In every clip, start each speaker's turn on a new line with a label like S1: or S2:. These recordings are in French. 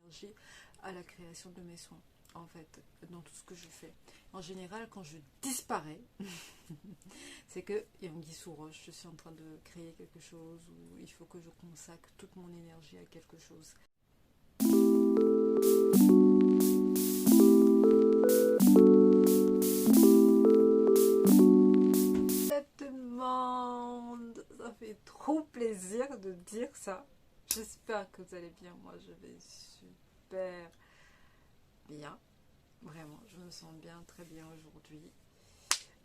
S1: énergie à la création de mes soins, en fait, dans tout ce que je fais. En général, quand je disparais, c'est que il y a anguille sous roche, je suis en train de créer quelque chose ou il faut que je consacre toute mon énergie à quelque chose. Demande, ça fait trop plaisir de dire ça. J'espère que vous allez bien. Moi, je vais super bien. Vraiment, je me sens bien, très bien aujourd'hui.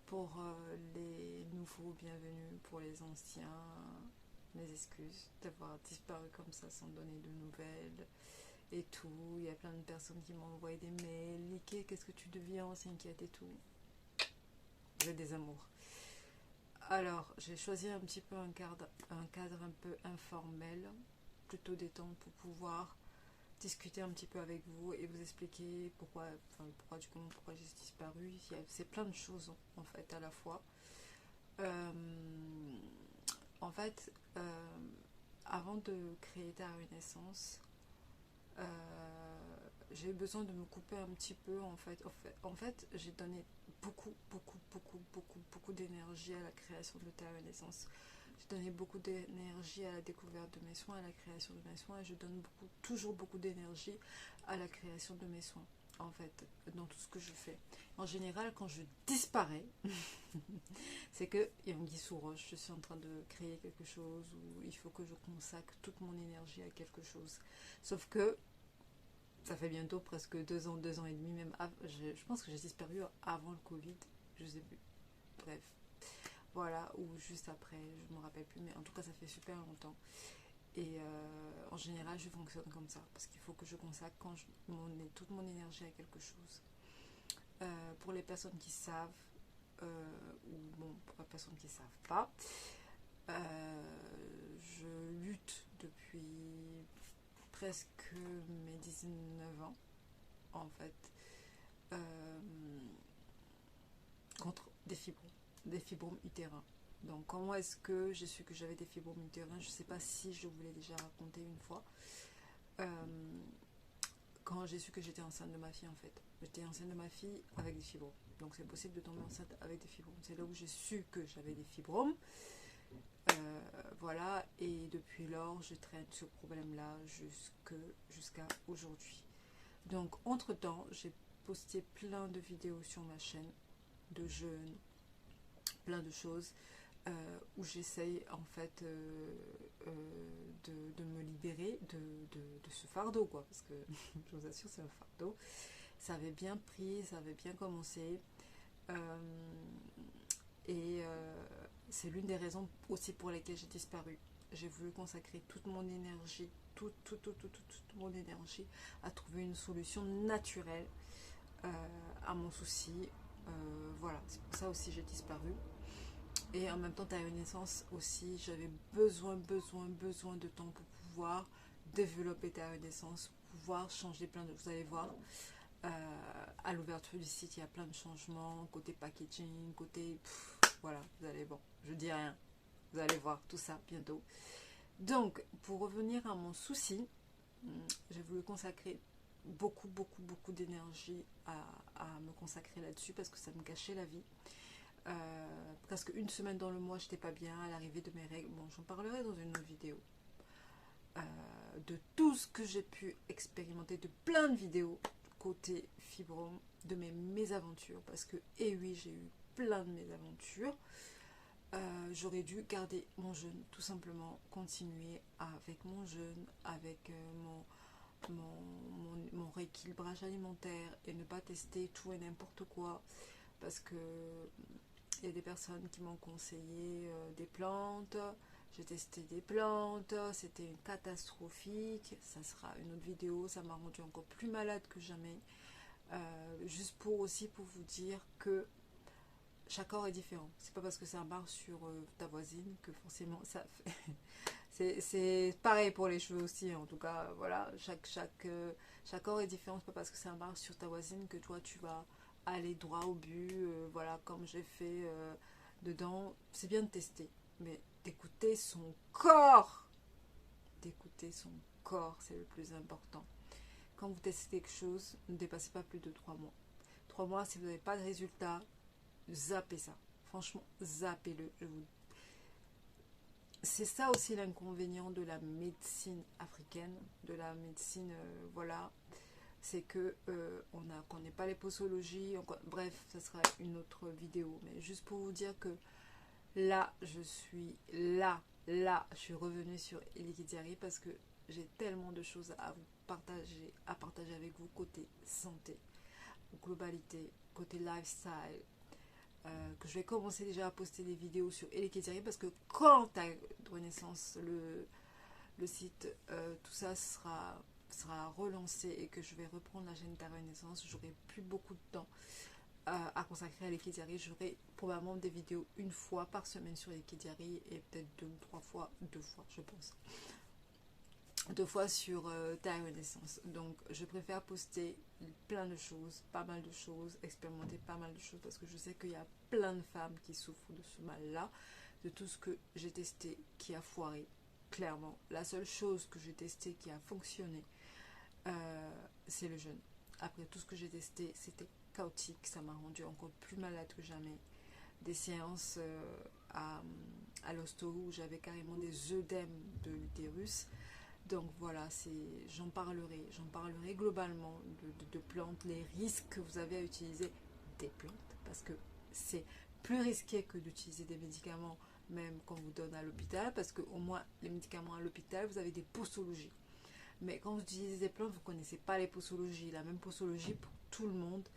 S1: Pour les nouveaux, bienvenus. Pour les anciens, mes excuses d'avoir disparu comme ça sans donner de nouvelles et tout. Il y a plein de personnes qui m'ont envoyé des mails. Liké, qu'est-ce que tu deviens? On s'inquiète et tout. J'ai des amours. Alors, j'ai choisi un petit peu un cadre un peu informel, plutôt détente pour pouvoir discuter un petit peu avec vous et vous expliquer pourquoi du comment, pourquoi j'ai disparu. C'est plein de choses en fait à la fois. Euh, en fait, avant de créer ta renaissance, euh, j'ai eu besoin de me couper un petit peu en fait j'ai donné beaucoup d'énergie à la création de ta renaissance. J'ai donné beaucoup d'énergie à la découverte de mes soins, à la création de mes soins, et je donne toujours beaucoup d'énergie à la création de mes soins, en fait, dans tout ce que je fais. En général, quand je disparais, c'est que il y a anguille sous roche, je suis en train de créer quelque chose ou il faut que je consacre toute mon énergie à quelque chose. Sauf que ça fait bientôt presque 2 ans et demi, même. Je pense que j'ai disparu avant le Covid, je sais plus. Bref, voilà, ou juste après, je ne me rappelle plus, mais en tout cas, ça fait super longtemps. Et en général, je fonctionne comme ça, parce qu'il faut que je consacre toute mon énergie à quelque chose. Pour les personnes qui savent, ou bon, pour les personnes qui ne savent pas, je lutte depuis presque mes 19 ans, en fait, euh, contre des fibromes utérins. Donc, comment est-ce que j'ai su que j'avais des fibromes utérins? Je ne sais pas si je vous l'ai déjà raconté une fois. Euh, Quand j'ai su que j'étais enceinte de ma fille, en fait. J'étais enceinte de ma fille avec des fibromes. Donc, c'est possible de tomber enceinte avec des fibromes. C'est là où j'ai su que j'avais des fibromes. Voilà. Et depuis lors, je traîne ce problème-là jusqu'à aujourd'hui. Donc, entre-temps, j'ai posté plein de vidéos sur ma chaîne de jeûne, plein de choses où j'essaye en fait de me libérer de ce fardeau, quoi, parce que je vous assure c'est un fardeau. Ça avait bien pris, ça avait bien commencé, euh, et c'est l'une des raisons aussi pour lesquelles j'ai disparu. J'ai voulu consacrer toute mon énergie, toute mon énergie à trouver une solution naturelle à mon souci. Voilà, c'est pour ça aussi j'ai disparu. Et en même temps, ta renaissance aussi, j'avais besoin de temps pour pouvoir développer ta renaissance, pouvoir changer plein de choses. Vous allez voir, à l'ouverture du site, il y a plein de changements, côté packaging, côté... voilà, vous allez, bon, je dis rien. Vous allez voir tout ça bientôt. Donc, pour revenir à mon souci, j'ai voulu consacrer beaucoup d'énergie à me consacrer là-dessus parce que ça me gâchait la vie. Presque une semaine dans le mois, j'étais pas bien à l'arrivée de mes règles. Bon, j'en parlerai dans une autre vidéo. Euh, de tout ce que j'ai pu expérimenter, de plein de vidéos côté fibrome, de mes mésaventures, parce que, et oui, j'ai eu plein de mésaventures. J'aurais dû garder mon jeûne, tout simplement, continuer avec mon jeûne, avec mon rééquilibrage alimentaire et ne pas tester tout et n'importe quoi, parce que il y a des personnes qui m'ont conseillé des plantes. J'ai testé des plantes, c'était catastrophique. Ça sera une autre vidéo, ça m'a rendu encore plus malade que jamais. Juste pour vous dire que chaque corps est différent. C'est pas parce que ça marche sur ta voisine que forcément ça fait. C'est pareil pour les cheveux aussi, en tout cas, voilà. Chaque corps est différent. C'est pas parce que ça marche sur ta voisine que toi tu vas aller droit au but, voilà, comme j'ai fait dedans. C'est bien de tester, mais d'écouter son corps. D'écouter son corps, c'est le plus important. quand vous testez quelque chose, ne dépassez pas plus de 3 mois. 3 mois, si vous n'avez pas de résultat, zappez ça. Franchement, zappez-le. C'est ça aussi l'inconvénient de la médecine africaine, de la médecine, voilà, c'est que on ne connaît pas les posologies, bref, ça sera une autre vidéo, mais juste pour vous dire que là, je suis je suis revenue sur Eliki Diary parce que j'ai tellement de choses à vous partager avec vous côté santé, globalité, côté lifestyle, que je vais commencer déjà à poster des vidéos sur Eliki Diary parce que quand à Renaissance, le site, tout ça sera relancé et que je vais reprendre la chaîne de Renaissance, j'aurai plus beaucoup de temps à consacrer à Eliki Diary. J'aurai probablement des vidéos une fois par semaine sur Eliki Diary et peut-être deux fois je pense. 2 fois sur Renaissance. Donc je préfère poster plein de choses, pas mal de choses, expérimenter pas mal de choses parce que je sais qu'il y a plein de femmes qui souffrent de ce mal-là, de tout ce que j'ai testé qui a foiré. Clairement, la seule chose que j'ai testé qui a fonctionné, c'est le jeûne. Après tout ce que j'ai testé, c'était chaotique, ça m'a rendu encore plus malade que jamais. Des séances à l'hosto où j'avais carrément des œdèmes de l'utérus. Donc voilà, j'en parlerai globalement de plantes, les risques que vous avez à utiliser des plantes, parce que c'est plus risqué que d'utiliser des médicaments, même qu'on vous donne à l'hôpital, parce qu'au moins les médicaments à l'hôpital, vous avez des posologies. Mais quand vous utilisez des plantes, vous ne connaissez pas les posologies, la même posologie pour tout le monde,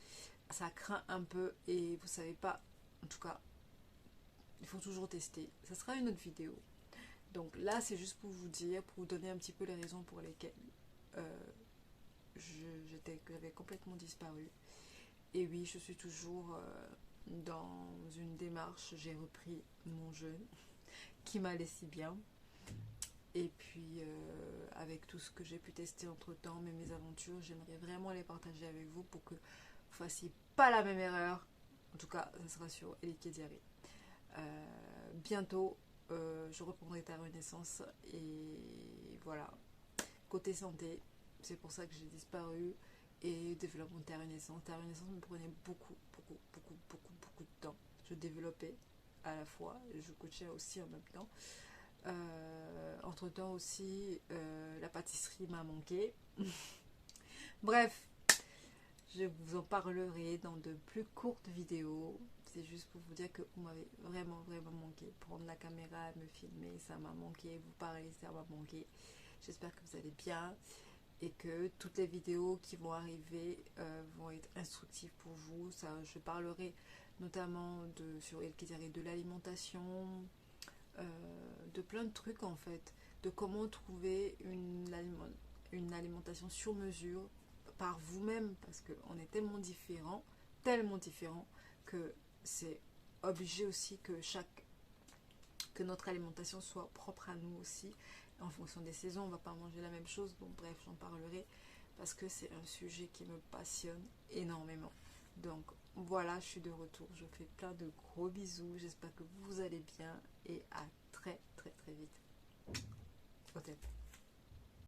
S1: ça craint un peu et vous ne savez pas, en tout cas, il faut toujours tester. Ça sera une autre vidéo. Donc là, c'est juste pour vous dire, pour vous donner un petit peu les raisons pour lesquelles j'avais complètement disparu. Et oui, je suis toujours dans une démarche, j'ai repris mon jeûne qui m'allait si bien. Et puis, avec tout ce que j'ai pu tester entre-temps, mes aventures, j'aimerais vraiment les partager avec vous pour que vous ne fassiez pas la même erreur. En tout cas, ça sera sur Eliki Diary. Bientôt, je reprendrai ta renaissance et voilà. Côté santé, c'est pour ça que j'ai disparu et développement de ta renaissance. Ta renaissance me prenait beaucoup de temps. Je développais à la fois et je coachais aussi en même temps. Entre temps aussi, la pâtisserie m'a manqué. Bref, je vous en parlerai dans de plus courtes vidéos. C'est juste pour vous dire que vous m'avez vraiment manqué. Prendre la caméra, me filmer, ça m'a manqué. Vous parler, ça m'a manqué. J'espère que vous allez bien et que toutes les vidéos qui vont arriver vont être instructives pour vous. Ça, je parlerai notamment sur Eliki Diary de l'alimentation, de plein de trucs en fait, de comment trouver une alimentation sur mesure par vous-même, parce qu'on est tellement différents que c'est obligé aussi que notre alimentation soit propre à nous aussi. En fonction des saisons, on ne va pas manger la même chose. Bon bref, j'en parlerai parce que c'est un sujet qui me passionne énormément. Donc voilà, je suis de retour. Je fais plein de gros bisous. J'espère que vous allez bien et à très vite. Au tête.